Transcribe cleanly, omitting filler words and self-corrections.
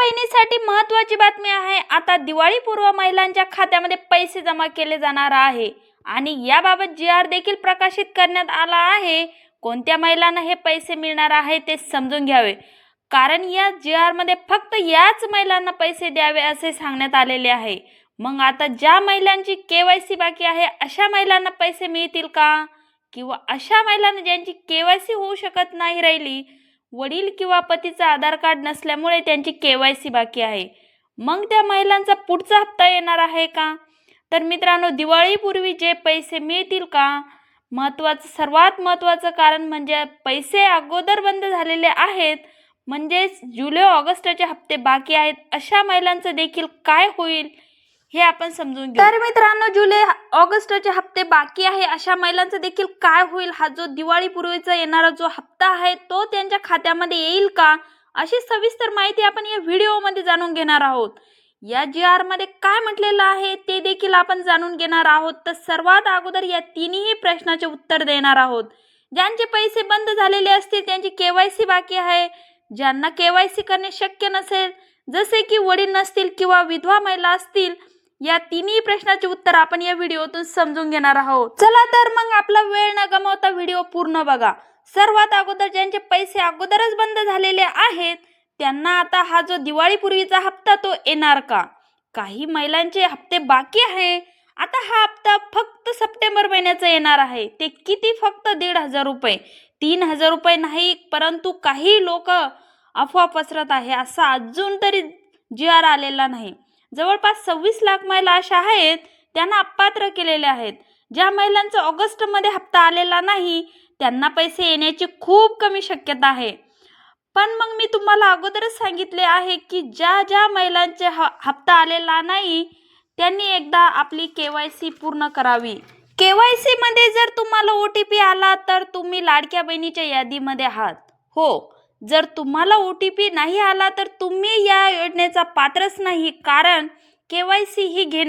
बहिणीसाठी महत्त्वाची बातमी आहे। आता दिवाळीपूर्व महिलांच्या खात्यामध्ये पैसे जमा केले जाणार आहे आणि याबाबत जी.आर देखील प्रकाशित करण्यात आला आहे। कोणत्या महिलांना हे पैसे मिळणार आहे ते समजून घ्यावे, कारण या जी.आर मध्ये फक्त याच महिलांना पैसे द्यावे असे सांगण्यात आलेले आहे। मग आता ज्या महिलांची केवायसी बाकी आहे अशा महिलांना पैसे मिळतील का, किंवा अशा महिलांना ज्यांची केवायसी होऊ शकत नाही राहिली, वडील किंवा पतीचा आधार कार्ड नसल्यामुळे त्यांची केवायसी बाकी आहे, मग त्या महिलांचा पुढचा हप्ता येणार आहे का? तर मित्रांनो, दिवाळीपूर्वी जे पैसे मिळतील का? सर्वात महत्त्वाचं कारण म्हणजे पैसे अगोदर बंद झालेले आहेत, म्हणजेच जुलै ऑगस्टचे हप्ते बाकी आहेत अशा महिलांचं देखील काय होईल हे आपण समजून घेऊ। तर मित्रांनो, जुलै ऑगस्टचे हप्ते बाकी आहे अशा महिलांचं देखील काय होईल, हा जो दिवाळीपूर्वीचा येणारा जो हप्ता आहे तो त्यांच्या खात्यामध्ये येईल का, अशी सविस्तर माहिती आपण या व्हिडिओमध्ये जाणून घेणार आहोत। या जी.आर मध्ये काय म्हटलेलं आहे ते देखील आपण जाणून घेणार आहोत। तर सर्वात अगोदर या तिन्ही प्रश्नाचे उत्तर देणार आहोत। ज्यांचे पैसे बंद झालेले असतील त्यांची केवायसी बाकी आहे, ज्यांना केवायसी करणे शक्य नसेल, जसे की वडील नसतील किंवा विधवा महिला असतील, या तिन्ही प्रश्नाचे उत्तर आपण या व्हिडिओतून समजून घेणार आहोत। चला तर मग आपला वेळ न गमावता व्हिडिओ पूर्ण बघा। सर्वात अगोदर ज्यांचे पैसे अगोदरच बंद झालेले आहेत त्यांना आता हा जो दिवाळीपूर्वीचा हप्ता तो येणार का? काही महिलांचे हप्ते बाकी आहे। आता हा हप्ता फक्त सप्टेंबर महिन्याचा येणार आहे। ते किती? फक्त 1,500 रुपये, 3,000 रुपये नाही, परंतु काही लोक अफवा पसरत आहे, असा अजून तरी जी.आर आलेला नाही। जवळपास 26 लाख महिला अशा आहेत त्यांना अपात्र केलेले आहेत। ज्या महिलांचा ऑगस्टमध्ये हप्ता आलेला नाही त्यांना पैसे येण्याची खूप कमी शक्यता आहे। पण मग मी तुम्हाला अगोदरच सांगितले आहे की ज्या महिलांचे हप्ता आलेला नाही त्यांनी एकदा आपली केवायसी पूर्ण करावी। केवायसी मध्ये जर तुम्हाला OTP आला तर तुम्ही लाडक्या बहिणीच्या यादीमध्ये आहात। हो, जर तुम्हाला OTP नाही आला तर तुम्ही या योजनेचा पात्रच नाही, कारण केवायसी ही